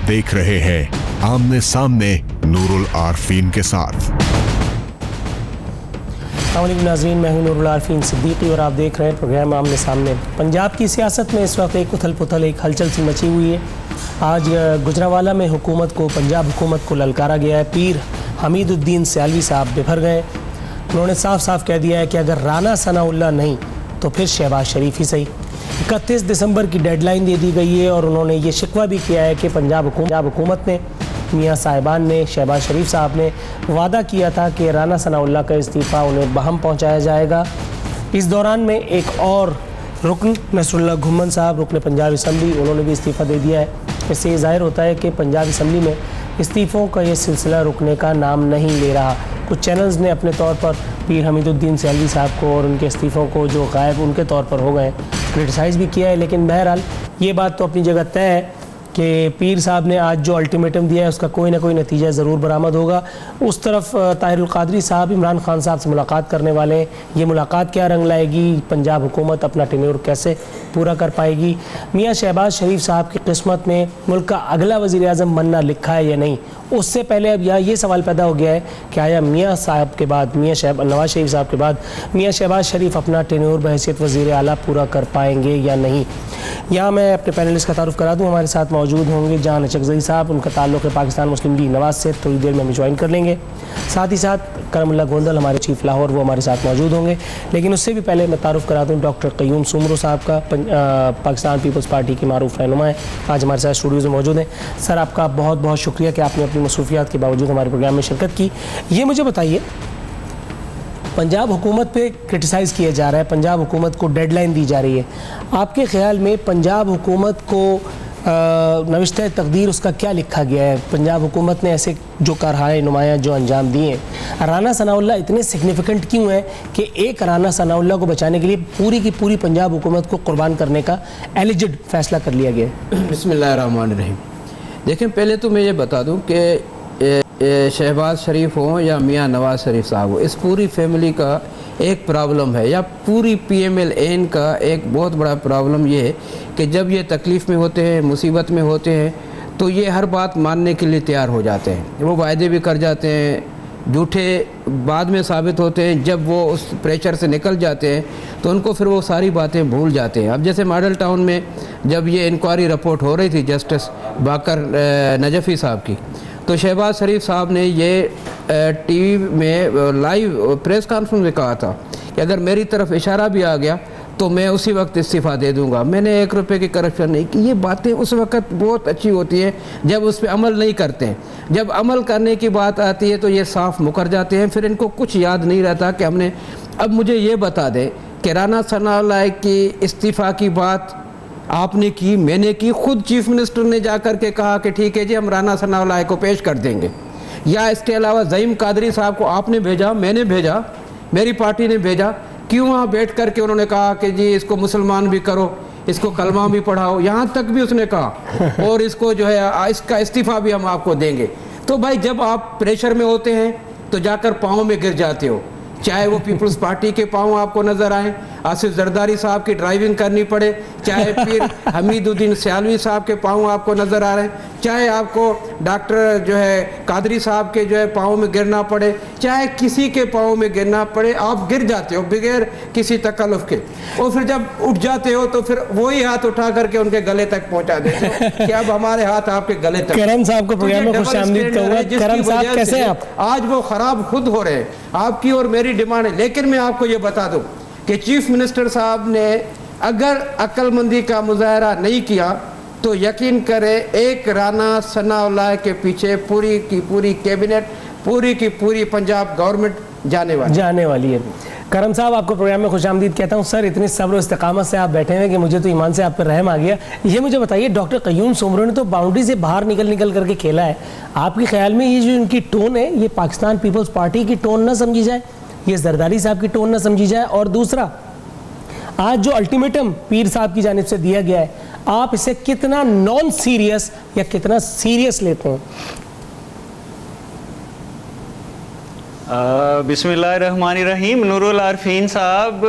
देख रहे हैं आमने सामने नूरुल आरफीन के साथ। नाज़रीन, मैं हूं नूरुल आरफीन सिद्दीकी और आप देख रहे हैं प्रोग्राम आमने सामने। पंजाब की सियासत में इस वक्त एक उथल पुथल, एक हलचल सी मची हुई है। आज गुजरांवाला में हुकूमत को, पंजाब हुकूमत को ललकारा गया है। पीर हमीदुद्दीन सियालवी साहब बिफर गए। उन्होंने साफ साफ कह दिया है कि अगर राना सनाउल्लाह नहीं तो फिर शहबाज शरीफ ही सही। 31 दिसंबर की डेडलाइन दे दी गई है और उन्होंने ये शिकवा भी किया है कि पंजाब हुकूमत ने, मियाँ साहिबान ने, शहबाज शरीफ साहब ने वादा किया था कि राना सनाउल्लाह का इस्तीफ़ा उन्हें बहम पहुँचाया जाएगा। इस दौरान में एक और रुकन नसरुल्लाह घुम्मन साहब, रुकन पंजाब असम्बली, उन्होंने भी इस्तीफ़ा दे दिया है। इससे ये ज़ाहिर होता है कि पंजाब असम्बली में इस्तीफ़ों का ये सिलसिला रुकने का नाम नहीं ले रहा। कुछ चैनल्स ने अपने तौर पर पीर हमीदुद्दीन सियालवी साहब को और उनके इस्तीफ़ों को जो गायब उनके तौर पर हो गए क्रिटिसाइज़ भी किया है। लेकिन बहरहाल ये बात तो अपनी जगह तय है कि पीर साहब ने आज जो अल्टीमेटम दिया है उसका कोई ना कोई नतीजा ज़रूर बरामद होगा। उस तरफ ताहिरुल क़ादरी साहब इमरान खान साहब से मुलाकात करने वाले हैं। ये मुलाकात क्या रंग लाएगी, पंजाब हुकूमत अपना टेन्योर कैसे पूरा कर पाएगी, मियाँ शहबाज शरीफ साहब की किस्मत में मुल्क का अगला वज़ीर आज़म बनना लिखा है या नहीं, उससे पहले अब ये सवाल पैदा हो गया है कि आया मियाँ साहब के बाद, नवाज शरीफ साहब के बाद मियाँ शहबाज शरीफ अपना टेन्योर बहैसियत वज़ीर आला पूरा कर पाएंगे या नहीं। यहाँ मैं अपने पैनलिस्ट का तारुफ करा दूँ। हमारे साथ मौजूद होंगे जान अचकज़ई साहब, उनका ताल्लुक़ है पाकिस्तान मुस्लिम लीग नवाज से, थोड़ी देर में हमें ज्वाइन कर लेंगे। साथ ही साथ करमुल्लाह गोंदल, हमारे चीफ लाहौर, वो हमारे साथ मौजूद होंगे। लेकिन उससे भी पहले मैं तारुफ करा दूँ डॉक्टर क़य्यूम सुमरो साहब का, पाकिस्तान पीपल्स पार्टी के मारूफ रहनुमा है, आज हमारे साथ स्टूडियोज़ में मौजूद हैं। सर, आपका बहुत बहुत शुक्रिया कि आपने अपनी मसरूफियात के बावजूद हमारे प्रोग्राम में शिरकत की। ये मुझे बताइए, पंजाब हुकूमत पे क्रिटिसाइज़ किया जा रहा है, पंजाब हुकूमत को डेडलाइन दी जा रही है। आपके ख़्याल में पंजाब हुकूमत को नविश्ते तकदीर उसका क्या लिखा गया है? पंजाब हुकूमत ने ऐसे जो कारहाए नुमायाँ जो अंजाम दिए हैं, राना सनाउल्लाह इतने सिग्निफिकेंट क्यों हैं कि एक राना सनाउल्लाह को बचाने के लिए पूरी की पूरी पंजाब हुकूमत को कुर्बान करने का एलिजिड फैसला कर लिया गया है? बिस्मिल्लाहिर्रहमानिर्रहीम। देखें, पहले तो मैं ये बता दूं कि शहबाज शरीफ हो या मियाँ नवाज शरीफ साहब हो, इस पूरी फैमिली का एक प्रॉब्लम है, या पूरी PMLN का एक बहुत बड़ा प्रॉब्लम ये है कि जब ये तकलीफ़ में होते हैं, मुसीबत में होते हैं, तो ये हर बात मानने के लिए तैयार हो जाते हैं। वो वायदे भी कर जाते हैं, झूठे बाद में साबित होते हैं। जब वो उस प्रेशर से निकल जाते हैं तो उनको फिर वो सारी बातें भूल जाते हैं। अब जैसे मॉडल टाउन में जब ये इंक्वायरी रिपोर्ट हो रही थी जस्टिस बाकर नजफ़ी साहब की, तो शहबाज शरीफ साहब ने ये TV में लाइव प्रेस कॉन्फ्रेंस में कहा था कि अगर मेरी तरफ इशारा भी आ गया तो मैं उसी वक्त इस्तीफ़ा दे दूंगा, मैंने 1 रुपये की करप्शन नहीं की। ये बातें उस वक्त बहुत अच्छी होती हैं जब उस पर अमल नहीं करते हैं। जब अमल करने की बात आती है तो ये साफ मुकर जाते हैं, फिर इनको कुछ याद नहीं रहता कि हमने। अब मुझे ये बता दें कि राना सनाउल्लाह की इस्तीफ़ा की बात आपने की, मैंने की, खुद चीफ मिनिस्टर ने जाकर के कहा कि ठीक है जी, हम राना सनाउल्लाह को पेश कर देंगे। या इसके अलावा ज़ईम कादरी साहब को आपने भेजा, मैंने भेजा, मेरी पार्टी ने भेजा, क्यों वहाँ बैठ कर के उन्होंने कहा कि जी इसको मुसलमान भी करो, इसको कलमा भी पढ़ाओ, यहाँ तक भी उसने कहा, और इसको जो है इसका इस्तीफ़ा भी हम आपको देंगे। तो भाई, जब आप प्रेशर में होते हैं तो जाकर पाँव में गिर जाते हो, चाहे वो पीपल्स पार्टी के पाँव आपको नजर आए, आसिफ जरदारी साहब की ड्राइविंग करनी पड़े, चाहे पीर हमीदुद्दीन सियालवी साहब के पाँव आपको नजर आ रहे हैं, चाहे आपको डॉक्टर जो है कादरी साहब के जो है पाँव में गिरना पड़े, चाहे किसी के पाँव में गिरना पड़े, आप गिर जाते हो बगैर किसी तकल्लुफ़ के। और फिर जब उठ जाते हो तो फिर वही हाथ उठा करके उनके गले तक पहुँचा देते हो कि अब हमारे हाथ आपके गले तक। करम साहब को प्रोग्राम में खुशामदीद कहूंगा। करम साहब, कैसे हैं आप? आज वो ख़राब खुद हो रहे हैं, आपकी और मेरी डिमांड है। लेकिन मैं आपको ये बता दूं कि चीफ मिनिस्टर साहब ने अगर अक्लमंदी का मुजाहरा नहीं किया तो यकीन करें एक राना सनाउल्लाह के पीछे पूरी की पूरी कैबिनेट, पूरी की पूरी पंजाब गवर्नमेंट जाने वाली है। करम साहब, आपको प्रोग्राम में खुशामदीद कहता हूँ। सर, इतनी सब्र इस्तिकामत से आप बैठे हैं कि मुझे तो ईमान से आप पर रहम आ गया। ये मुझे बताइए, डॉक्टर क़य्यूम सुमरो ने तो बाउंड्री से बाहर निकल करके खेला है। आपके ख्याल में ये जो इनकी टोन है, ये पाकिस्तान पीपल्स पार्टी की टोन ना समझी जाए, ये जरदारी साहब की टोन ना समझी जाए? और दूसरा, आज जो अल्टीमेटम पीर साहब की जानिब से दिया गया है, आप इसे कितना नॉन सीरियस या कितना सीरियस लेते हैं? बिस्मिल्लाहिर्रहमानिर्रहीम। नूरुल आरफीन साहब,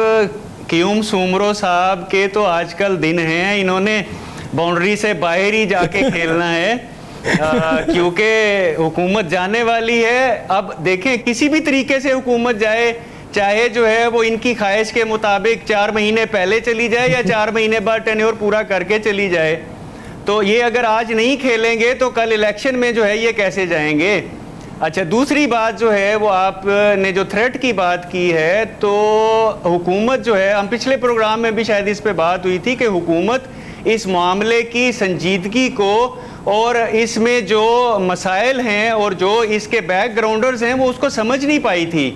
क़य्यूम सुमरो साहब के तो आजकल दिन हैं, इन्होंने बाउंड्री से बाहर ही जाके खेलना है। क्योंकि हुकूमत जाने वाली है। अब देखें किसी भी तरीके से हुकूमत जाए, चाहे जो है वो इनकी ख्वाहिश के मुताबिक 4 महीने पहले चली जाए या 4 महीने बाद टेन्योर पूरा करके चली जाए, तो ये अगर आज नहीं खेलेंगे तो कल इलेक्शन में जो है ये कैसे जाएंगे। अच्छा, दूसरी बात जो है वो आपने जो थ्रेट की बात की है, तो हुकूमत जो है, हम पिछले प्रोग्राम में भी शायद इस पे बात हुई थी कि हुकूमत इस मामले की संजीदगी को और इसमें जो मसाइल हैं और जो इसके बैकग्राउंडर्स हैं वो उसको समझ नहीं पाई थी,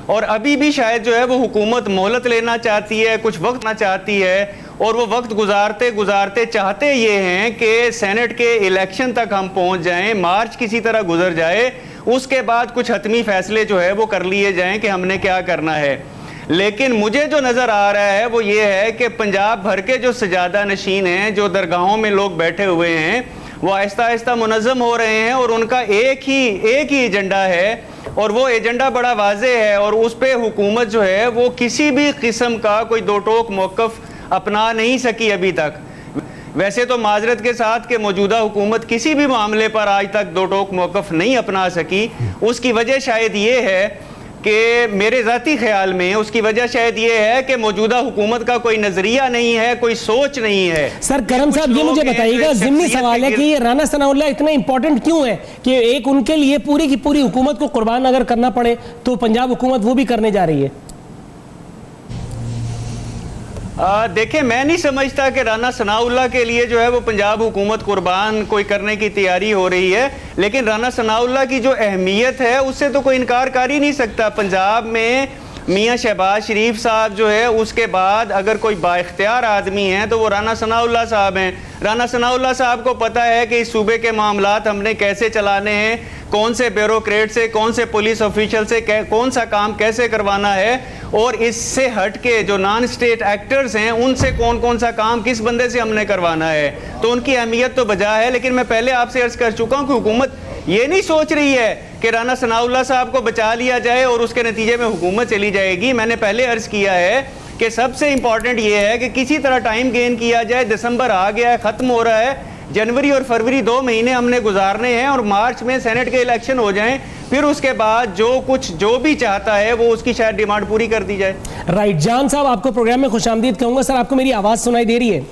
और अभी भी शायद जो है वो हुकूमत मोहलत लेना चाहती है, कुछ वक्त ना चाहती है, और वो वक्त गुजारते गुजारते चाहते ये हैं कि सेनेट के इलेक्शन तक हम पहुंच जाएं, मार्च किसी तरह गुजर जाए, उसके बाद कुछ हतमी फैसले जो है वो कर लिए जाएं कि हमने क्या करना है। लेकिन मुझे जो नज़र आ रहा है वो ये है कि पंजाब भर के जो सजादा नशीन हैं, जो दरगाहों में लोग बैठे हुए हैं, वो आहिस्ता आहिस्ता मुनज़्ज़म हो रहे हैं, और उनका एक ही एजेंडा है, और वो एजेंडा बड़ा वाज़े है, और उस पर हुकूमत जो है वो किसी भी किस्म का कोई दो टोक मौक़िफ़ अपना नहीं सकी अभी तक। वैसे तो माजरत के साथ कि मौजूदा हुकूमत किसी भी मामले पर आज तक दो टोक मौक़िफ़ नहीं अपना सकी। उसकी वजह शायद ये है कि मेरे ज़ाती ख्याल में उसकी वजह शायद ये है कि मौजूदा हुकूमत का कोई नज़रिया नहीं है, कोई सोच नहीं है। सर करम साहब, ये मुझे बताइएगा, ज़िम्नी सवाल है कि ये राना सनाउल्लाह इतना इंपॉर्टेंट क्यों है कि एक उनके लिए पूरी की पूरी हुकूमत को कुर्बान अगर करना पड़े तो पंजाब हुकूमत वो भी करने जा रही है। देखिए, मैं नहीं समझता कि राना सनाउल्लाह के लिए जो है वो पंजाब हुकूमत कुर्बान कोई करने की तैयारी हो रही है, लेकिन राना सनाउल्लाह की जो अहमियत है उससे तो कोई इनकार कर ही नहीं सकता। पंजाब में मियाँ शहबाज शरीफ साहब जो है, उसके बाद अगर कोई बाइख्तियार आदमी है तो वो राना सनाउल्लाह साहब हैं। राना सनाउल्लाह साहब को पता है कि इस सूबे के मामलात हमने कैसे चलाने हैं, कौन से ब्यूरोक्रेट से, कौन से पुलिस ऑफिशियल से कौन सा काम कैसे करवाना है, और इससे हट के जो नॉन स्टेट एक्टर्स हैं उनसे कौन कौन सा काम किस बंदे से हमने करवाना है। तो उनकी अहमियत तो बजा है। लेकिन मैं पहले आपसे अर्ज कर चुका हूँ कि हुकूमत ये नहीं सोच रही है कि राना सनाउल्लाह साहब को बचा लिया जाए और उसके नतीजे में हुकूमत चली जाएगी। मैंने पहले अर्ज किया है कि सबसे इंपॉर्टेंट ये है कि किसी तरह टाइम गेन किया जाए। दिसंबर आ गया है, ख़त्म हो रहा है, जनवरी और फरवरी 2 महीने हमने गुजारने हैं, और मार्च में सेनेट के इलेक्शन हो जाएं, फिर उसके बाद जो भी चाहता है वो उसकी शायद डिमांड पूरी कर दी जाए। राइट, जान साहब आपको प्रोग्राम में खुशामदीद कहूँगा। सर, आपको मेरी आवाज़ सुनाई दे रही है?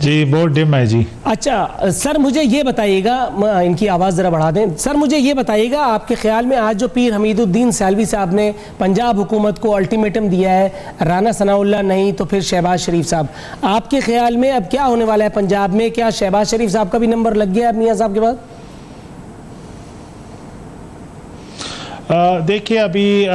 जी, बहुत डिम है जी। अच्छा सर, मुझे ये बताइएगा, इनकी आवाज़ ज़रा बढ़ा दें। सर मुझे ये बताइएगा, आपके ख्याल में आज जो पीर हमीदुद्दीन सालवी साहब ने पंजाब हुकूमत को अल्टीमेटम दिया है, राना सनाउल्लाह नहीं तो फिर शहबाज शरीफ साहब, आपके ख्याल में अब क्या होने वाला है पंजाब में? क्या शहबाज शरीफ साहब का भी नंबर लग गया मियाँ साहब के बाद? देखिए, अभी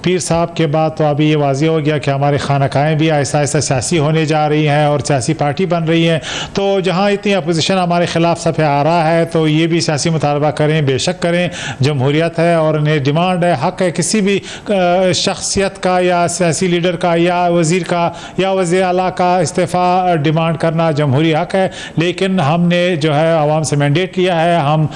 पीर साहब के बाद तो अभी ये वाज़ेह हो गया कि हमारे खानकाएँ भी ऐसा ऐसा सियासी होने जा रही हैं और सियासी पार्टी बन रही हैं। तो जहाँ इतनी अपोजिशन हमारे ख़िलाफ़ सफ़े आ रहा है तो ये भी सियासी मुतालबा करें, बेशक करें, जमहूरियत है और उन्हें डिमांड है, हक़ है किसी भी शख्सियत का या सियासी लीडर का या वज़ीर का या वज़ीर आला का इस्तीफ़ा डिमांड करना जमहूरी हक़ है। लेकिन हमने जो है आवाम से मैंडेट लिया है, हम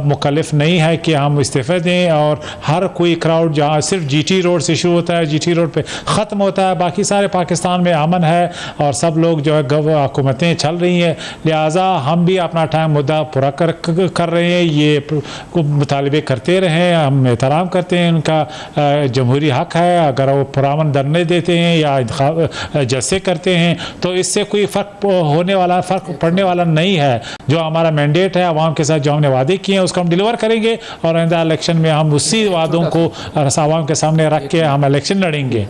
मुकल्लफ़ नहीं है कि हम इस्तीफ़े दें, और हर कोई क्राउड जहाँ सिर्फ जीटी रोड से शुरू होता है, जीटी रोड पे ख़त्म होता है, बाकी सारे पाकिस्तान में अमन है और सब लोग जो है हुकूमतें चल रही हैं। लिहाजा हम भी अपना टाइम मुद्दा पूरा कर रहे हैं, ये मुतालबे करते रहें, हम एहतराम करते हैं, उनका जमहूरी हक़ है। अगर वो पुरामन धरने देते हैं या जलसे करते हैं तो इससे कोई फ़र्क पड़ने वाला नहीं है। जो हमारा मैंडेट है आवाम के साथ, जो हमने वादे किए हैं उसको हम डिलीवर करेंगे, और आइंदा इलेक्शन में हम उसी वादों को आवाम के सामने रख के हम इलेक्शन लड़ेंगे।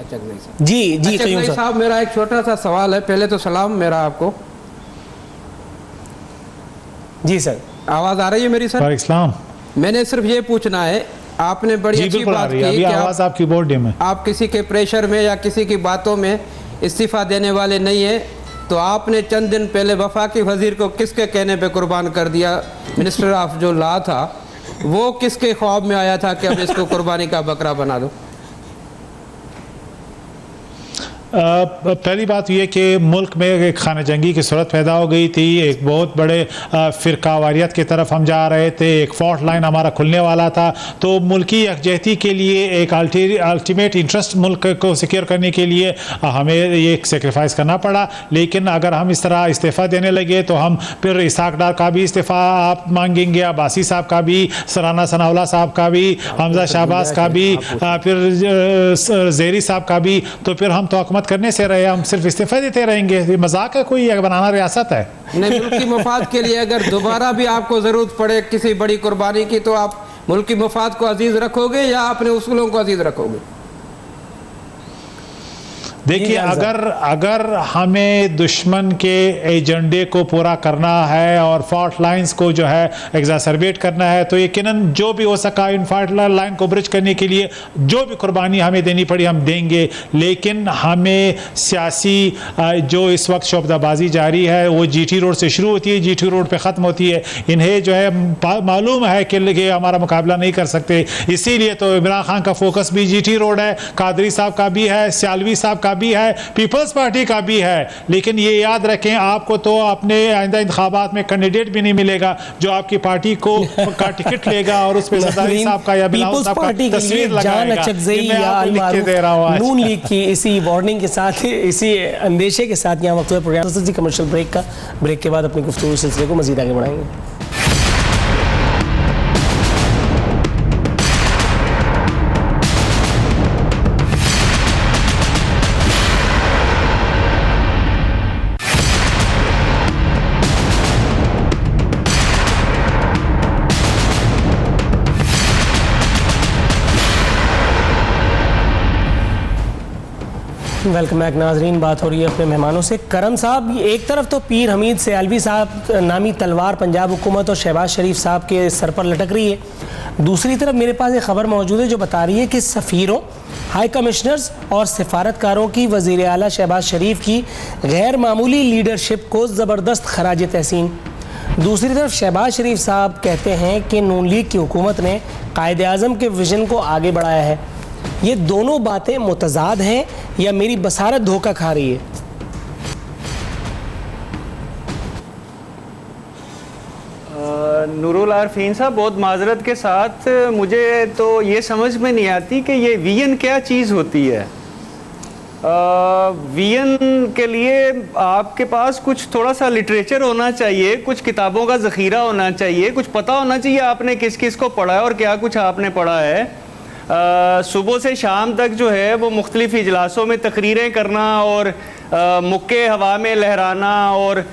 जी जी साहब, मेरा एक छोटा सा सवाल है। पहले तो सलाम मेरा आपको। जी सर, आवाज़ आ रही है मेरी? सर इस्लाम, मैंने सिर्फ ये पूछना है, आपने बड़ी अच्छी बात की कि आवाज़ आपकी बहुत डिम है, आप किसी के प्रेशर में या किसी की बातों में इस्तीफ़ा देने वाले नहीं है। तो आपने चंद दिन पहले वफाकी वज़ीर को किसके कहने पे कुर्बान कर दिया? मिनिस्टर ऑफ जो लॉ था वो किसके ख्वाब में आया था कि अब इसको कुर्बानी का बकरा बना दो? पहली बात यह कि मुल्क में एक खाना जंगी की सूरत पैदा हो गई थी, एक बहुत बड़े फ़िरकावारियत की तरफ हम जा रहे थे, एक फॉल्ट लाइन हमारा खुलने वाला था। तो मुल्की यकजहती के लिए एक अल्टीमेट इंटरेस्ट मुल्क को सिक्योर करने के लिए हमें ये सेक्रीफाइस करना पड़ा। लेकिन अगर हम इस तरह इस्तीफ़ा देने लगे तो हम फिर इसाक डार का भी इस्तीफ़ा आप मांगेंगे, अब्बासी साहब का भी, सराना सनाउल्लाह साहब का भी, हमजा शहबाज का भी, फिर ज़ेरी साहब का भी। तो फिर हम तो हुकूमत करने से रहे, हम सिर्फ इस्तीफा देते रहेंगे। ये मजाक है कोई? बनाना रियासत है? नहीं, मुल्क की मफाद के लिए अगर दोबारा भी आपको ज़रूरत पड़े किसी बड़ी कुर्बानी की, तो आप मुल्क की मफाद को अजीज़ रखोगे या अपने उसूलों को अजीज़ रखोगे? देखिए, अगर हमें दुश्मन के एजेंडे को पूरा करना है और फॉल्ट लाइंस को जो है एग्जासरबेट करना है, तो यकीनन जो भी हो सका इन फॉल्ट लाइन को ब्रिज करने के लिए जो भी कुर्बानी हमें देनी पड़ी हम देंगे। लेकिन हमें सियासी जो इस वक्त शोबदाबाजी जारी है वो जीटी रोड से शुरू होती है, जीटी रोड पे ख़त्म होती है। इन्हें जो है मालूम है कि हमारा मुकाबला नहीं कर सकते, इसीलिए तो इमरान खान का फोकस भी जीटी रोड है, कादरी साहब का भी है, सियालवी साहब का भी है, पीपल्स पार्टी का भी है। लेकिन ये याद रखें, आपको तो अपने आइंदा इंतखाबात में कैंडिडेट भी नहीं मिलेगा जो आपकी पार्टी को का टिकट लेगा और उस पर सरदारी साहब का या बिलावल साहब का तस्वीर लगाएगा। नून लीग की इसी वार्निंग के साथ, इसी अंदेशे के साथ यहाँ वक्त प्रोग्राम कमर्शियल ब्रेक के बाद अपनी गुफ्तगू सिलसिले को मजीद आगे बढ़ाएंगे। वेलकम बैक नाजरीन। बात हो रही है अपने मेहमानों से। करम साहब, एक तरफ तो पीर हमीद सियालवी साहब नामी तलवार पंजाब हुकूमत और शहबाज शरीफ साहब के सर पर लटक रही है, दूसरी तरफ मेरे पास एक खबर मौजूद है जो बता रही है कि सफ़ीरों, हाई कमिश्नर्स और सिफारतकारों की वज़ीर आला शहबाज शरीफ की गैर मामूली लीडरशिप को ज़बरदस्त खराज तहसीन। दूसरी तरफ शहबाज शरीफ साहब कहते हैं कि नून लीग की हुकूमत ने कायद आज़म के विजन को आगे बढ़ाया है। ये दोनों बातें मुतज़ाद हैं या मेरी बसारत धोखा खा रही है? नूरुल आरफीन साहब, बहुत माजरत के साथ मुझे तो ये समझ में नहीं आती कि ये विजन क्या चीज़ होती है। विजन के लिए आपके पास कुछ थोड़ा सा लिटरेचर होना चाहिए, कुछ किताबों का ज़ख़ीरा होना चाहिए, कुछ पता होना चाहिए आपने किस किस को पढ़ा है और क्या कुछ आपने पढ़ा है। सुबह से शाम तक जो है वो मुख्तलिफ इजलासों में तकरीरें करना और मुक्के हवा में लहराना और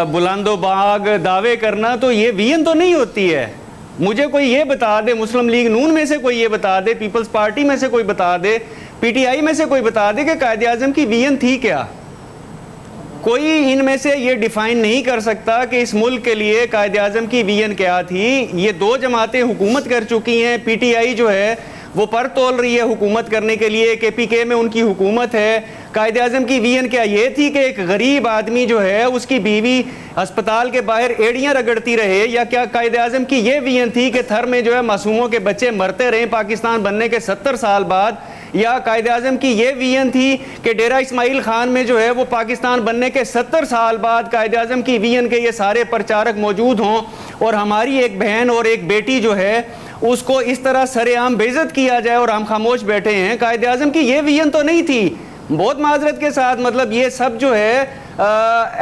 बुलंदो बाग दावे करना, तो ये विजन तो नहीं होती है। मुझे कोई ये बता दे, मुस्लिम लीग नून में से कोई ये बता दे, पीपल्स पार्टी में से कोई बता दे, पीटीआई में से कोई बता दे कि कायद आज़म की विजन थी क्या। कोई इनमें से ये डिफाइन नहीं कर सकता कि इस मुल्क के लिए कायद आज़म की विजन क्या थी। ये दो जमातें हुकूमत कर चुकी हैं। पीटीआई जो है वो पर तोल रही है हुकूमत करने के लिए, केपीके में उनकी हुकूमत है। कायद आज़म की विजन क्या ये थी कि एक गरीब आदमी जो है उसकी बीवी अस्पताल के बाहर एड़ियाँ रगड़ती रहे, या क्या कायद आज़म की ये विजन थी कि थर में जो है मासूमों के बच्चे मरते रहे पाकिस्तान बनने के 70 साल बाद, या कायद आज़म की ये विजन थी कि डेरा इस्माइल खान में जो है वो पाकिस्तान बनने के 70 साल बाद कायद आज़म की विजन के ये सारे प्रचारक मौजूद हों और हमारी एक बहन और एक बेटी जो है उसको इस तरह सरेआम बेइज्जत किया जाए और हम खामोश बैठे हैं। कायद आज़म की ये विजन तो नहीं थी। बहुत माजरत के साथ, मतलब ये सब जो है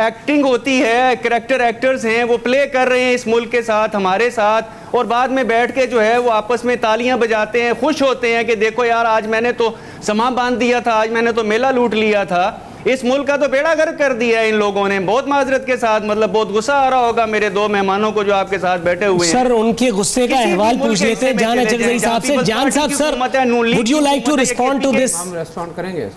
एक्टिंग होती है, करैक्टर एक्टर्स हैं, वो प्ले कर रहे हैं इस मुल्क के साथ, हमारे साथ, और बाद में बैठ के जो है वो आपस में तालियां बजाते हैं, खुश होते हैं कि देखो यार आज मैंने तो समा बांध दिया था, आज मैंने तो मेला लूट लिया था। इस मुल्क का तो बेड़ा गर्क कर दिया है इन लोगों ने। बहुत माजरत के साथ, मतलब बहुत गुस्सा आ रहा होगा मेरे दो मेहमानों को जो आपके साथ बैठे हुए हैं। सर, उनके गुस्से का अहवाल पूछ लेते हैं जान अचरजई साहब से। जान साहब, sir would you like to respond to this? हम रिस्पॉन्ड करेंगे।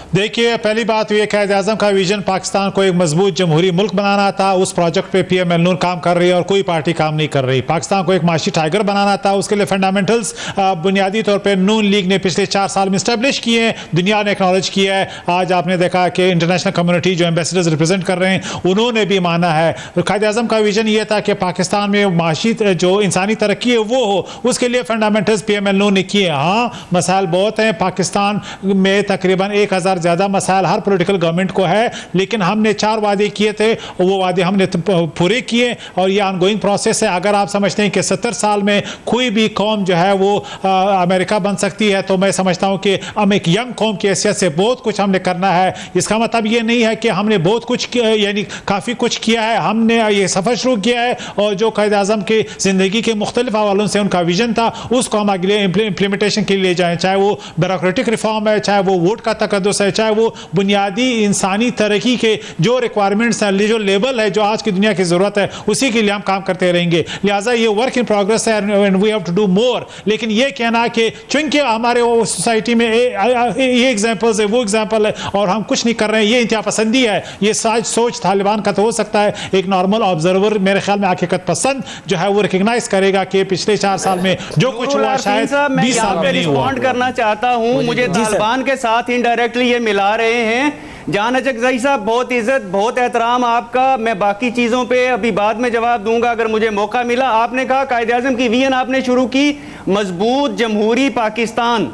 देखिए, पहली बात ये कायद आज़म का विजन पाकिस्तान को एक मजबूत जमहूरी मुल्क बनाना था। उस प्रोजेक्ट पे PML नून काम कर रही है और कोई पार्टी काम नहीं कर रही। पाकिस्तान को एक माशी टाइगर बनाना था, उसके लिए फंडामेंटल्स बुनियादी तौर पे नून लीग ने पिछले 4 साल में इस्टेब्लिश किए हैं, दुनिया ने एक्नॉलेज किया है। आज आपने देखा कि इंटरनेशनल कम्युनिटी जो एम्बेसडर्स रिप्रेजेंट कर रहे हैं उन्होंने भी माना है। कायद आज़म का विजन ये था कि पाकिस्तान में माशी जो इंसानी तरक्की है वो हो, उसके लिए फंडामेंटल्स PML नून ने किए। हाँ, मसाइल बहुत हैं पाकिस्तान में, तकरीबन 1000 ज़्यादा मसाइल हर पॉलिटिकल गवर्नमेंट को है, लेकिन हमने 4 वादे किए थे, वो वादे हमने पूरे किए और ये ऑनगोइंग प्रोसेस है। अगर आप समझते हैं कि 70 साल में कोई भी कौम जो है वो अमेरिका बन सकती है, तो मैं समझता हूँ कि हम एक यंग कौम की हैसियत से बहुत कुछ हमने करना है। इसका मतलब ये नहीं है कि हमने बहुत कुछ यानी काफ़ी कुछ किया है। हमने ये सफ़र शुरू किया है और जो कायद आज़म की ज़िंदगी के मुख्तलिफ हवालों से उनका विजन था उसको हम अगले इम्प्लीमेंटेशन के लिए ले जाएँ, चाहे वो ब्यूरोक्रेटिक रिफॉर्म है, चाहे वो वोट का तकद्दुस है, चाहे वो बुनियादी इंसानी तरक्की के जो रिक्वायरमेंट्स हैं, जो लेवल है, जो आज की दुनिया की ज़रूरत है, उसी के लिए हम काम करते रहेंगे। लिहाजा ये वर्क इन प्रोग्रेस है and we have to do more. लेकिन ये कहना कि चूंकि हमारे सोसाइटी में ये एग्जाम्पल्स है, वो एग्जाम्पल है और हम कुछ नहीं कर रहे हैं, ये इंतहा पसंदी है, ये सोच तालिबान का तो हो सकता है। एक नॉर्मल ऑब्जर्वर मेरे ख्याल में हकीकत पसंद जो है वो रिकग्नाइज करेगा कि पिछले 4 साल में जो कुछ हुआ शायद 20 साल में नहीं हुआ। रिस्पॉन्ड करना चाहता हूं, मुझे तालिबान के साथ इनडायरेक्टली ये मिला रहे हैं। जान अचकज़ई साहब, बहुत इज्जत, बहुत एहतराम आपका। मैं बाकी चीज़ों पे अभी बाद में जवाब दूंगा अगर मुझे मौका मिला। आपने कहा कायद आज़म की विजन आपने शुरू की मजबूत जमहूरी पाकिस्तान।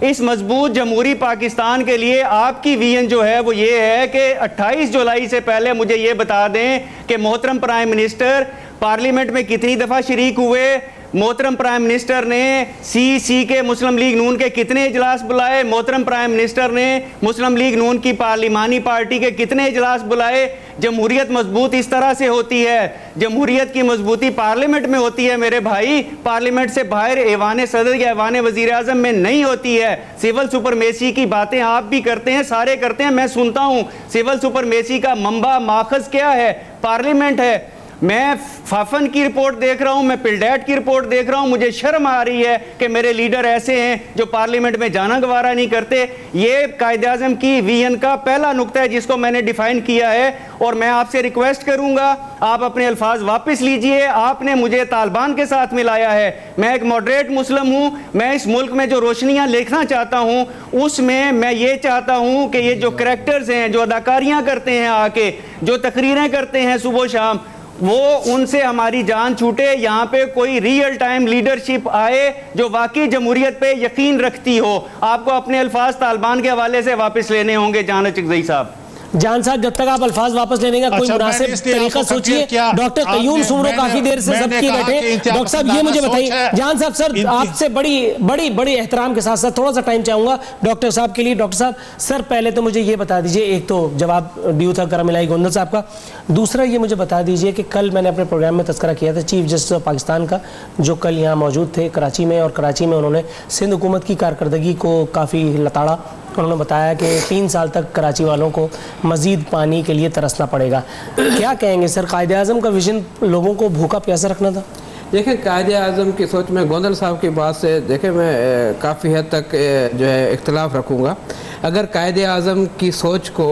इस मजबूत जमहूरी पाकिस्तान के लिए आपकी विजन जो है वो ये है कि 28 जुलाई से पहले मुझे ये बता दें कि मोहतरम प्राइम मिनिस्टर पार्लियामेंट में कितनी दफ़ा शरीक हुए, मोहतरम प्राइम मिनिस्टर ने CC के मुस्लिम लीग नून के कितने इजलास बुलाए, मोहतरम प्राइम मिनिस्टर ने मुस्लिम लीग नून की पार्लिमानी पार्टी के कितने इजलास बुलाए। जमहूरियत मजबूत इस तरह से होती है, जमहूरियत की मजबूती पार्लियामेंट में होती है मेरे भाई, पार्लियामेंट से बाहर ऐवान सदर या ऐवान वजीर आजम में नहीं होती है। सिविल सुपरमेसी की बातें आप भी करते हैं, सारे करते हैं, मैं सुनता हूं। सिविल सुपरमेसी का मंबा माखज क्या है? पार्लियामेंट है। मैं फाफन की रिपोर्ट देख रहा हूं, मैं पिलडैट की रिपोर्ट देख रहा हूं, मुझे शर्म आ रही है कि मेरे लीडर ऐसे हैं जो पार्लियामेंट में जाना गवारा नहीं करते। ये कायद आज़म की विजन का पहला नुक्ता है जिसको मैंने डिफाइन किया है और मैं आपसे रिक्वेस्ट करूंगा आप अपने अल्फाज वापस लीजिए। आपने मुझे तालिबान के साथ मिलाया है। मैं एक मॉडरेट मुस्लिम हूं, मैं इस मुल्क में जो रोशनियां देखना चाहता हूं उसमें मैं ये चाहता हूं कि ये जो करैक्टर्स हैं, जो अदाकारियां करते हैं, आके जो तकरीरें करते हैं सुबह शाम, वो उनसे हमारी जान छूटे। यहाँ पे कोई रियल टाइम लीडरशिप आए जो वाकई जमहूरियत पे यकीन रखती हो। आपको अपने अल्फाज तालिबान के हवाले से वापस लेने होंगे जान अचकज़ई साहब। जान साहब, जब तक आप अल्फाज वापस लेने का कोई मुनासिब तरीका सोचिए। डॉक्टर कयूम सुमरो काफी देर से सब किए बैठे। डॉक्टर साहब ये मुझे बताइए, जान साहब सर आपसे बड़ी एहतराम के साथ साथ थोड़ा सा टाइम चाहूंगा डॉक्टर साहब के लिए। डॉक्टर साहब सर पहले तो मुझे ये बता दीजिए, एक तो जवाब ड्यू था करम इलाही गोंदल साहब का, दूसरा ये मुझे बता दीजिए कि कल मैंने अपने प्रोग्राम में तस्करा किया था चीफ जस्टिस ऑफ पाकिस्तान का, जो कल यहाँ मौजूद थे कराची में, और कराची में उन्होंने सिंध हुकूमत की कारकर्दगी को काफ़ी लताड़ा। उन्होंने बताया कि 3 साल तक कराची वालों को मज़ीद पानी के लिए तरसना पड़ेगा। क्या कहेंगे सर, कायद आज़म का विजन लोगों को भूखा प्यासा रखना था? देखें, कायद आज़म की सोच में गोंदल साहब की बात से देखें मैं काफ़ी हद तक जो है इख्तलाफ रखूँगा। अगर कायद आज़म की सोच को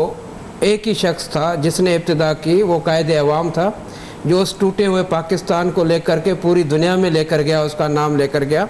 एक ही शख्स था जिसने इब्तिदा की, वो कायद अवाम था, जो उस टूटे हुए पाकिस्तान को लेकर के पूरी दुनिया में लेकर गया, उसका नाम लेकर गया।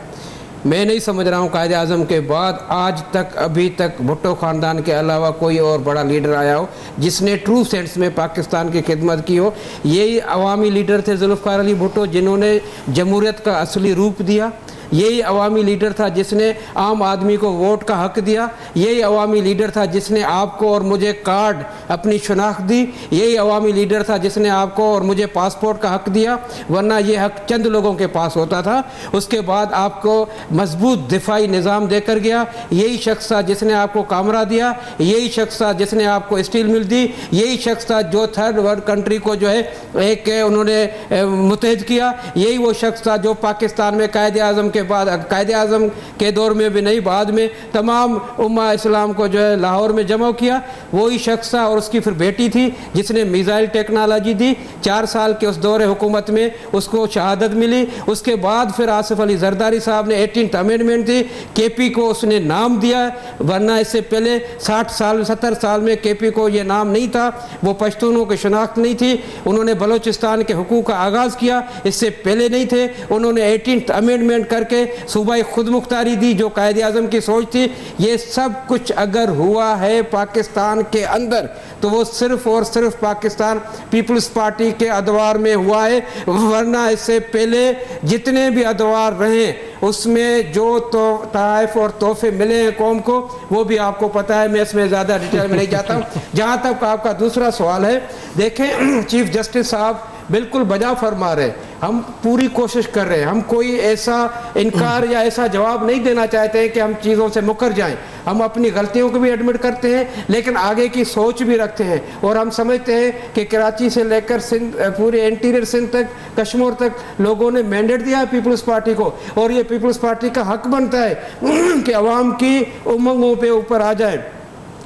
मैं नहीं समझ रहा हूँ कायद आज़म के बाद आज तक अभी तक भुट्टो ख़ानदान के अलावा कोई और बड़ा लीडर आया हो जिसने ट्रू सेंस में पाकिस्तान की खिदमत की हो। यही अवामी लीडर थे जुल्फ़िकार अली भुट्टो जिन्होंने जमहूरियत का असली रूप दिया। यही अवामी लीडर था जिसने आम आदमी को वोट का हक दिया। यही अवामी लीडर था जिसने आपको और मुझे कार्ड अपनी शनाख्त दी। यही अवामी लीडर था जिसने आपको और मुझे पासपोर्ट का हक दिया, वरना ये हक चंद लोगों के पास होता था। उसके बाद आपको मजबूत दिफाई निज़ाम देकर गया। यही शख्स था जिसने आपको कामरा दिया। यही शख्स था जिसने आपको स्टील मिल दी। यही शख्स था जो थर्ड वर्ल्ड कंट्री को जो है एक उन्होंने मुतहद किया। यही वो शख्स था जो पाकिस्तान में कायद आज़म के बाद कायदे आज़म के दौर में भी नहीं, बाद में तमाम उम्मा इस्लाम को जो है लाहौर में जमा किया। वही शख्स था और उसकी फिर बेटी थी जिसने मिसाइल टेक्नोलॉजी दी। 4 साल के उस दौरे हुकूमत में उसको शहादत मिली। उसके बाद फिर आसिफ अली जरदारी साहब ने 18th अमेंडमेंट दी, केपी को उसने नाम दिया, वरना इससे पहले 70 साल में केपी को ये नाम नहीं था, वो पश्तूनों की शनाख्त नहीं थी। उन्होंने बलोचिस्तान के हुकूक का आगाज़ किया, इससे पहले नहीं थे। उन्होंने 18th अमेंडमेंट करके सूबाई खुद मुख्तारी दी जो कायदे आज़म की सोच थी। ये सब कुछ अगर हुआ है पाकिस्तान के अंदर तो वो सिर्फ और सिर्फ पाकिस्तान पीपल्स पार्टी के अदवार में हुआ है, वरना इससे पहले जितने भी अदवार रहे उसमें जो तो तहफ़ और तोहफे मिले हैं कौम को वो भी आपको पता है, मैं इसमें ज़्यादा डिटेल में नहीं जाता हूँ। जहाँ तक आपका दूसरा सवाल है, देखें चीफ जस्टिस साहब बिल्कुल बजा फरमा रहे, हम पूरी कोशिश कर रहे हैं, हम कोई ऐसा इनकार या ऐसा जवाब नहीं देना चाहते हैं कि हम चीज़ों से मुकर जाएं। हम अपनी गलतियों को भी एडमिट करते हैं लेकिन आगे की सोच भी रखते हैं और हम समझते हैं कि कराची से लेकर सिंध, पूरे इंटीरियर सिंध तक, कश्मीर तक लोगों ने मैंडेट दिया है पीपल्स पार्टी को और ये पीपल्स पार्टी का हक बनता है कि अवाम की उमंगों पे ऊपर आ जाए।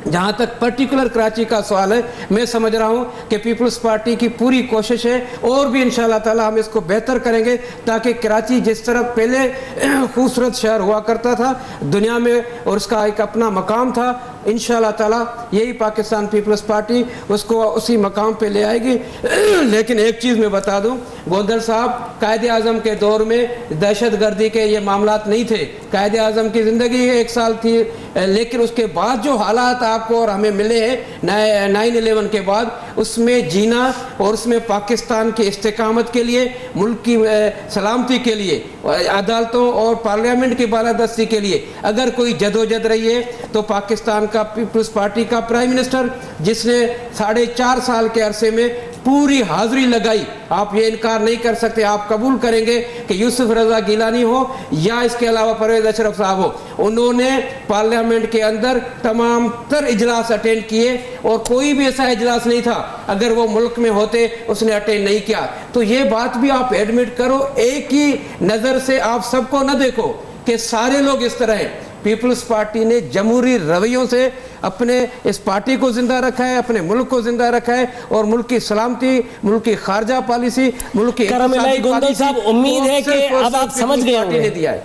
जहाँ तक पर्टिकुलर कराची का सवाल है, मैं समझ रहा हूँ कि पीपल्स पार्टी की पूरी कोशिश है और भी इंशाअल्लाह ताला हम इसको बेहतर करेंगे ताकि कराची जिस तरह पहले खूबसूरत शहर हुआ करता था दुनिया में और उसका एक अपना मकाम था, इंशाअल्लाह ताला यही पाकिस्तान पीपल्स पार्टी उसको उसी मकाम पे ले आएगी। लेकिन एक चीज़ मैं बता दूँ, गोंदल साहब कायदे आज़म के दौर में दहशत गर्दी के ये मामलात नहीं थे। कायदे आज़म की ज़िंदगी 1 साल थी, लेकिन उसके बाद जो हालात आपको और हमें मिले हैं 9/11 के बाद, उसमें जीना और उसमें पाकिस्तान की इस्तेकामत के लिए, मुल्क की सलामती के लिए, अदालतों और पार्लियामेंट की बालादस्ती के लिए अगर कोई जदोजहद रही है तो पाकिस्तान का पीपल्स पार्टी का प्राइम मिनिस्टर जिसने 4.5 साल के अरसे में पूरी हाजिरी लगाई, आप ये इनकार नहीं कर सकते, आप कबूल करेंगे कि यूसुफ रजा गिलानी हो या इसके अलावा परवेज अशरफ साहब हो, उन्होंने पार्लियामेंट के अंदर तमाम तर इजलास अटेंड किए और कोई भी ऐसा इजलास नहीं था अगर वो मुल्क में होते उसने अटेंड नहीं किया। तो ये बात भी आप एडमिट करो, एक ही नज़र से आप सबको न देखो कि सारे लोग इस तरह हैं। पीपल्स पार्टी ने जमहूरी रवैयों से अपने इस पार्टी को जिंदा रखा है, अपने मुल्क को जिंदा रखा है और मुल्क की सलामती, मुल्क की खारजा पॉलिसी, मुल्क की गोंदल साहब, उम्मीद है कि अब आप समझ गए होंगे, दिया है।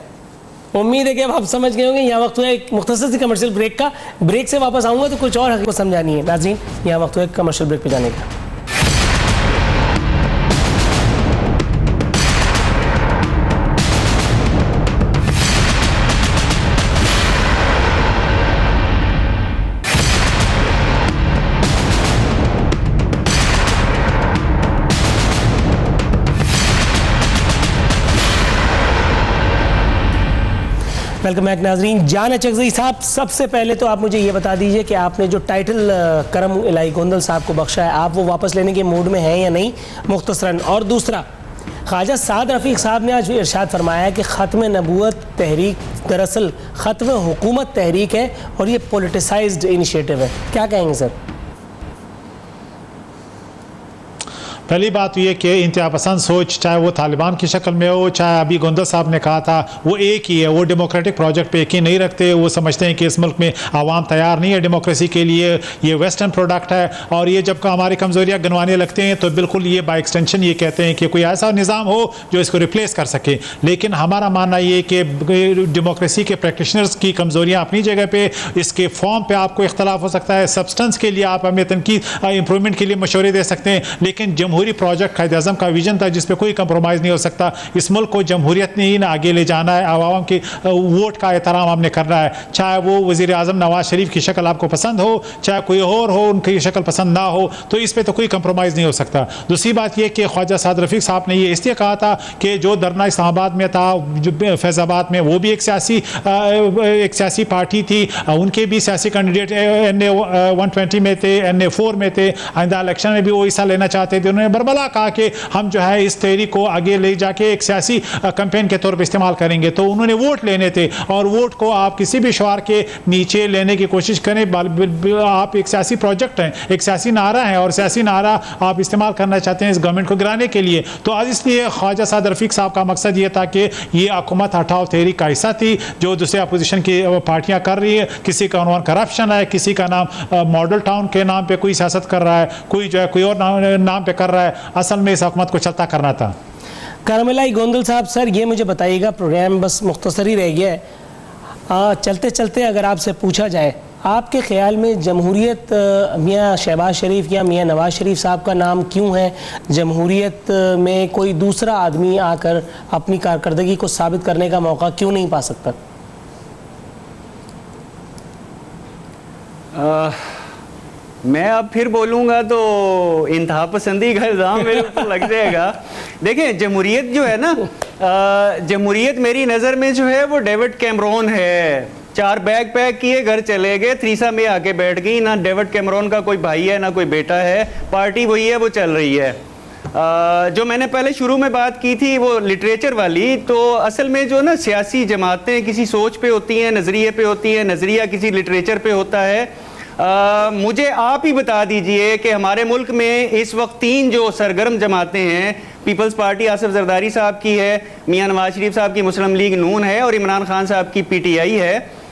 उम्मीद है कि अब आप समझ गए होंगे। यहाँ वक्त हुआ एक मुख्तसर सी कमर्शियल ब्रेक का, ब्रेक से वापस आऊँगा तो कुछ और हकीकत समझानी है। नाज़रीन, यहाँ वक्त हुआ एक कमर्शियल ब्रेक पे जाने का। वेलकम बैक नाजरीन। जान अचकज़ई साहब, सबसे पहले तो आप मुझे ये बता दीजिए कि आपने जो टाइटल करम इलाही गोंदल साहब को बख्शा है, आप वो वापस लेने के मूड में हैं या नहीं, मुख्तसरन। और दूसरा, ख्वाजा साद रफ़ीक साहब ने आज इरशाद फरमाया कि ख़त्म नबूवत तहरीक दरअसल ख़त्म हुकूमत तहरीक है और ये पोलिटिसाइज्ड इनिशिएटिव है, क्या कहेंगे सर? पहली बात ये कि इंतहा पसंद सोच चाहे वो तालिबान की शक्ल में हो, चाहे अभी गोंदल साहब ने कहा था, वो एक ही है। वो डेमोक्रेटिक प्रोजेक्ट पे यकीन नहीं रखते, वो समझते हैं कि इस मुल्क में आवाम तैयार नहीं है डेमोक्रेसी के लिए, ये वेस्टर्न प्रोडक्ट है। और ये जब हमारी कमज़ोरियाँ गिनवाने लगते हैं तो बिल्कुल ये बाई एक्सटेंशन ये कहते हैं कि कोई ऐसा निज़ाम हो जो इसको रिप्लेस कर सके। लेकिन हमारा मानना ये कि डेमोक्रेसी के प्रैक्टिशनर्स की कमज़ोरियाँ अपनी जगह पर, इसके फॉर्म पर आपको इख्तलाफ हो सकता है, सब्सटेंस के लिए आप हमें तनकीद इंप्रूवमेंट के लिए मशवरे दे सकते हैं, लेकिन जमहूरी प्रोजेक्ट कायदे आज़म का विजन था जिस पे कोई कंप्रोमाइज़ नहीं हो सकता। इस मुल्क को जमहूरियत ने ही ना आगे ले जाना है, आवाम के वोट का एहतराम हमने करना है, चाहे वो वज़ीर आज़म नवाज शरीफ की शक्ल आपको पसंद हो, चाहे कोई और हो, उनकी शक्ल पसंद ना हो, तो इस पर तो कोई कंप्रोमाइज़ नहीं हो सकता। दूसरी बात यह कि ख्वाजा साद रफ़ीक साहब ने ये इसलिए कहा था कि जो धरना इस्लामाबाद में था, जो फैज़ाबाद में, वो भी एक सियासी पार्टी थी, उनके भी सियासी कैंडिडेट NA 120 में थे, NA 4 में थे, आइंदा इलेक्शन में भी वो हिस्सा लेना चाहते थे। उन्होंने उन्होंने बरबला कहा कि हम जो है इस तहरीक को आगे ले जाके एक सियासी कैंपेन के तौर पर इस्तेमाल करेंगे। तो उन्होंने वोट लेने थे और वोट को आप किसी भी शुआर के नीचे लेने की कोशिश करें। आप एक सियासी प्रोजेक्ट हैं, एक सियासी नारा है और सियासी नारा आप इस्तेमाल करना चाहते हैं इस गवर्नमेंट को गिराने के लिए। तो आज इसलिए ख्वाजा साद रफीक साहब का मकसद ये था कि ये हुकूमत हटाओ तहरीक का हिस्सा थी जो दूसरे अपोजिशन की पार्टियां कर रही है। किसी का उन्वान करप्शन है, किसी का नाम मॉडल टाउन के नाम पे कोई सियासत कर रहा है, कोई जो है कोई और नाम पे कर रहा है। असल में इस हुकूमत को चलता करना था। करमलाई गोंदल साहब, सर ये मुझे बताइएगा, प्रोग्राम बस मुख्तसर ही रह गया है, चलते चलते अगर आपसे पूछा जाए आपके ख्याल में जमहूरियत मियाँ शहबाज शरीफ या मियाँ नवाज शरीफ साहब का नाम क्यों है? जमहूरियत में कोई दूसरा आदमी आकर अपनी कारकर्दगी को साबित करने का मौका क्यों नहीं पा सकता? मैं अब फिर बोलूँगा तो इंतहा पसंदी का इल्ज़ाम मेरे ऊपर लग जाएगा। देखें, जमहूरियत जो है ना, जमहूरियत मेरी नज़र में जो है वो डेविड कैमरॉन है। 4 बैग पैक किए, घर चले गए, थ्रीसा में आके बैठ गई। ना डेविड कैमरॉन का कोई भाई है ना कोई बेटा है, पार्टी वही है, वो चल रही है। जो मैंने पहले शुरू में बात की थी वो लिटरेचर वाली, तो असल में जो ना सियासी जमातें किसी सोच पे होती हैं, नज़रिए पे होती हैं, नज़रिया किसी लिटरेचर पे होता है। मुझे आप ही बता दीजिए कि हमारे मुल्क में इस वक्त 3 जो सरगर्म जमातें हैं, पीपल्स पार्टी आसिफ जरदारी साहब की है, मियाँ नवाज शरीफ साहब की मुस्लिम लीग नून है और इमरान खान साहब की PTI है।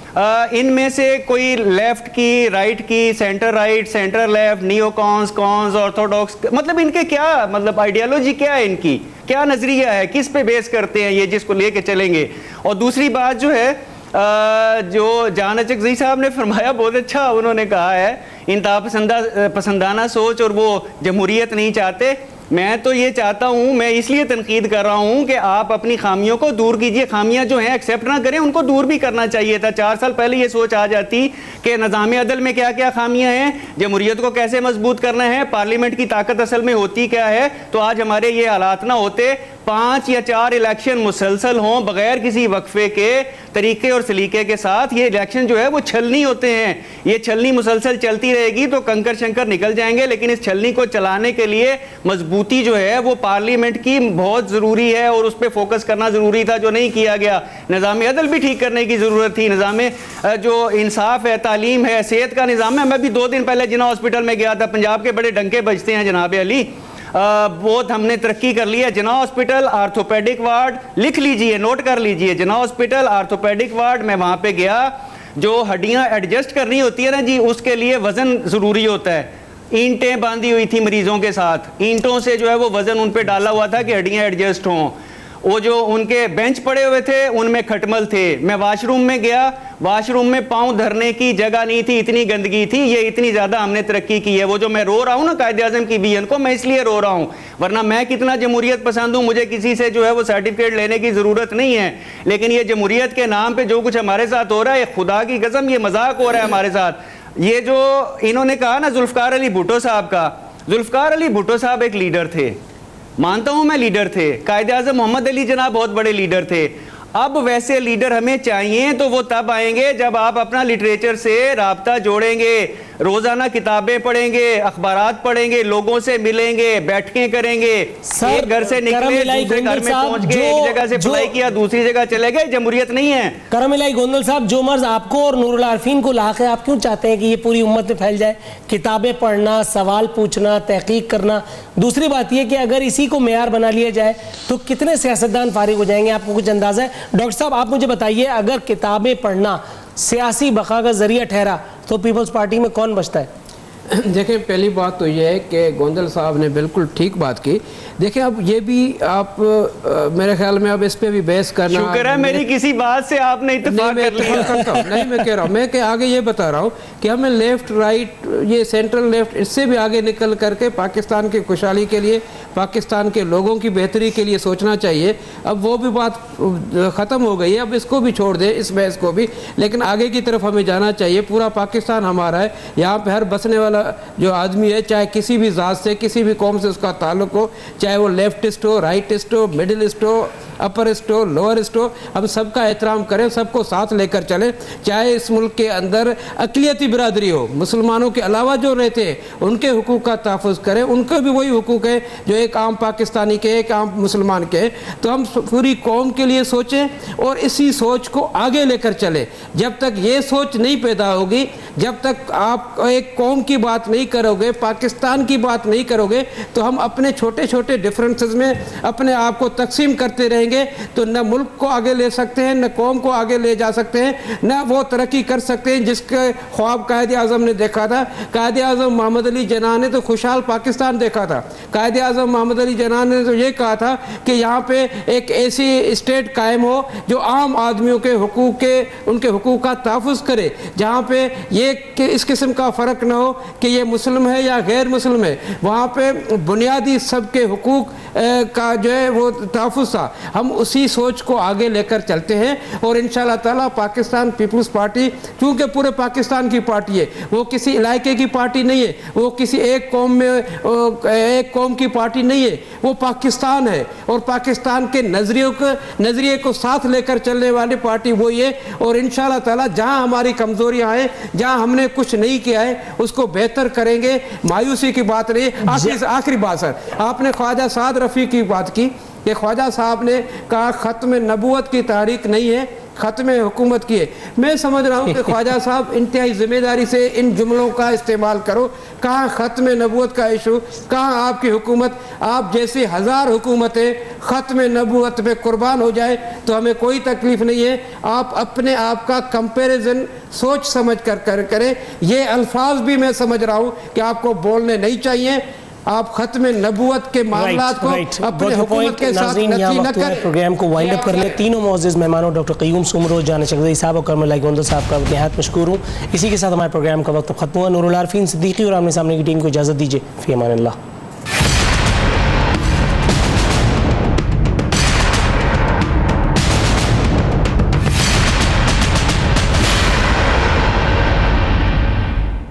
इनमें से कोई लेफ्ट की, राइट की, centre right, centre left, neo cons, Orthodox, मतलब इनके क्या मतलब आइडियोलॉजी क्या है, इनकी क्या नज़रिया है, किस पे बेस करते हैं ये, जिसको लेके चलेंगे। और दूसरी बात जो है, जो जान अचकज़ई साहब ने फरमाया, बहुत अच्छा उन्होंने कहा है, इंतहा पसंदाना सोच और वो जमहूरियत नहीं चाहते। मैं तो ये चाहता हूँ, मैं इसलिए तनकीद कर रहा हूँ कि आप अपनी खामियों को दूर कीजिए। खामियां जो हैं एक्सेप्ट ना करें, उनको दूर भी करना चाहिए था। 4 साल पहले ये सोच आ जाती कि निज़ाम अदल में क्या क्या खामियां हैं, जमहूरियत को कैसे मजबूत करना है, पार्लियामेंट की ताकत असल में होती क्या है, तो आज हमारे ये हालात ना होते। 5 या 4 इलेक्शन मुसलसल हों बगैर किसी वक्फे के, तरीके और सलीके के साथ। ये इलेक्शन जो है वो छलनी होते हैं। ये छलनी मुसलसल चलती रहेगी तो कंकर शंकर निकल जाएंगे, लेकिन इस छलनी को चलाने के लिए मजबूती जो है वो पार्लियामेंट की बहुत ज़रूरी है और उस पर फोकस करना ज़रूरी था, जो नहीं किया गया। निज़ाम अदल भी ठीक करने की ज़रूरत थी। निज़ाम जो इंसाफ है, तालीम है, सेहत का निज़ाम है। मैं भी 2 दिन पहले जिना हॉस्पिटल में गया था, पंजाब के बड़े डंके बजते हैं जनाब अली, बहुत हमने तरक्की कर ली है। जिना हॉस्पिटल आर्थोपेडिक वार्ड, लिख लीजिए, नोट कर लीजिए, जिना हॉस्पिटल आर्थोपेडिक वार्ड। मैं वहाँ पे गया, जो हड्डियाँ एडजस्ट करनी होती है ना जी, उसके लिए वज़न ज़रूरी होता है। ईंटें बांधी हुई थी मरीजों के साथ, ईंटों से जो है वो वज़न उन पर डाला हुआ था कि हड्डियाँ एडजस्ट हों। वो जो उनके बेंच पड़े हुए थे उनमें खटमल थे। मैं वॉशरूम में गया, वॉशरूम में पाँव धरने की जगह नहीं थी, इतनी गंदगी थी। ये इतनी ज़्यादा हमने तरक्की की है। वो जो मैं रो रहा हूँ ना कायद-ए-आज़म की विजन को, मैं इसलिए रो रहा हूँ, वरना मैं कितना जमहूरियत पसंद हूँ, मुझे किसी से जो है वो सर्टिफिकेट लेने की ज़रूरत नहीं है। लेकिन ये जमहूरियत के नाम पर जो कुछ हमारे साथ हो रहा है, खुदा की कसम ये मजाक हो रहा है हमारे साथ। ये जो इन्होंने कहा ना जुल्फ़िकार अली भुट्टो साहब का, जुल्फ़िकार अली भुट्टो साहब एक लीडर थे, मानता हूं मैं लीडर थे। कायद-ए-आज़म मोहम्मद अली जनाब बहुत बड़े लीडर थे। अब वैसे लीडर हमें चाहिए तो वो तब आएंगे जब आप अपना लिटरेचर से राब्ता जोड़ेंगे, रोजाना किताबें पढ़ेंगे, अखबारात पढ़ेंगे, लोगों से मिलेंगे, बैठकें करेंगे। एक घर से निकले दूसरे घर में पहुंच गए, एक जगह से अप्लाई किया दूसरी जगह चले गए, जमहूरियत नहीं है। करमिलाई गोंदल साहब, जो मर्ज आपको और नूरुल आरफीन को लाख है, आप क्यों चाहते हैं कि ये पूरी उम्मत में फैल जाए? किताबें पढ़ना, सवाल पूछना, तहकीक करना। दूसरी बात यह कि अगर इसी को मेयार बना लिया जाए तो कितने सियासतदान फारिग हो जाएंगे, आपको कुछ अंदाजा है? डॉक्टर साहब आप मुझे बताइए, अगर किताबें पढ़ना सियासी बका का जरिया ठहरा तो पीपल्स पार्टी में कौन बचता है? देखें, पहली बात तो यह है कि गोंदल साहब ने बिल्कुल ठीक बात की। देखें, अब ये भी आप मेरे ख्याल में अब इस पे भी बहस करना, शुक्र है मेरी किसी बात से आपने इत्तेफाक कर लिया। नहीं, मैं कह रहा हूँ, मैं कि आगे ये बता रहा हूँ कि हमें लेफ्ट राइट, ये सेंट्रल लेफ्ट, इससे भी आगे निकल करके पाकिस्तान की खुशहाली के लिए, पाकिस्तान के लोगों की बेहतरी के लिए सोचना चाहिए। अब वो भी बात ख़त्म हो गई है, अब इसको भी छोड़ दें, इस बहस को भी, लेकिन आगे की तरफ हमें जाना चाहिए। पूरा पाकिस्तान हमारा है, यहाँ पर हर बसने वाला जो आदमी है, चाहे किसी भी ज़ात से, किसी भी कौम से उसका ताल्लुक हो, चाहे वो लेफ्टिस्ट हो, राइटिस्ट हो, मिडिलिस्ट हो, अपर स्टोर, लोअर स्टोर, हम सबका एहतराम करें, सबको साथ लेकर चलें। चाहे इस मुल्क के अंदर अक़लियती बिरादरी हो, मुसलमानों के अलावा जो रहते हैं उनके हुकूक का तहफ़्फ़ुज़ करें, उनके भी वही हुकूक है जो एक आम पाकिस्तानी के, एक आम मुसलमान के। तो हम पूरी कौम के लिए सोचें और इसी सोच को आगे लेकर चलें। जब तक ये सोच नहीं पैदा होगी, जब तक आप एक कौम की बात नहीं करोगे, पाकिस्तान की बात नहीं करोगे, तो हम अपने छोटे छोटे डिफरेंसेस में अपने आप को तकसीम करते रहेंगे, तो न मुल्क को आगे ले सकते हैं, न कौम को आगे ले जा सकते हैं, न वो तरक्की कर सकते हैं जिसके ख्वाब कायद आज़म ने देखा था। कायद आज़म मोहम्मद अली जिन्ना ने तो खुशहाल पाकिस्तान देखा था। कायद आज़म मोहम्मद अली जिन्ना ने तो ये कहा था कि यहाँ पे एक ऐसी स्टेट कायम हो जो आम आदमियों के हुकूक के, उनके हुकूक का तहफ़्फ़ुज़ करे, जहाँ पे ये इस किस्म का फ़र्क ना हो कि ये मुस्लिम है या गैर मुस्लिम है। वहाँ पे बुनियादी सबके हुकूक का जो है वो तहफ़्फ़ुज़ था। हम उसी सोच को आगे लेकर चलते हैं और इंशाअल्लाह ताला पाकिस्तान पीपल्स पार्टी, चूँकि पूरे पाकिस्तान की पार्टी है, वो किसी इलाके की पार्टी नहीं है, वो किसी एक कौम में एक कौम की पार्टी नहीं है, वो पाकिस्तान है और पाकिस्तान के नज़रिए को साथ लेकर चलने वाली पार्टी वही है। और इंशाअल्लाह ताला जहाँ हमारी कमज़ोरियाँ हैं, जहाँ हमने कुछ नहीं किया है, उसको बेहतर करेंगे। मायूसी की बात नहीं। आखिरी बात सर, आपने ख्वाजा साद रफ़ी की बात की कि ख्वाजा साहब ने कहा ख़त्म नबूवत की तारीख नहीं है, ख़त्म हुकूमत की है। मैं समझ रहा हूँ कि ख्वाजा साहब इंतहाई ज़िम्मेदारी से इन जुमलों का इस्तेमाल करो। कहाँ ख़त्म नबूवत का इशू, कहाँ आपकी हुकूमत? आप जैसी हज़ार हुकूमतें ख़त्म नबूवत पे कुर्बान हो जाए तो हमें कोई तकलीफ़ नहीं है। आप अपने आप का कंपैरिजन सोच समझ कर करें। ये अल्फाज भी मैं समझ रहा हूँ कि आपको बोलने नहीं चाहिए। आप खत्म नबूवत के मामलात को अपने हुकूमत के साथ नफी न करें। प्रोग्राम को वाइंड अप कर ले। तीनों मुअज़्ज़िज़ मेहमानों डॉक्टर क़य्यूम सुमरो, जाना चकज़ई साहब और करमल गोंदल साहब का निहायत मशकूर हूँ। इसी के साथ हमारे प्रोग्राम का वक्त खत्म हुआ। नूरुल आरफीन सिद्दीकी और आमने सामने की टीम को इजाज़त दीजिए। फ़ी अमान अल्लाह।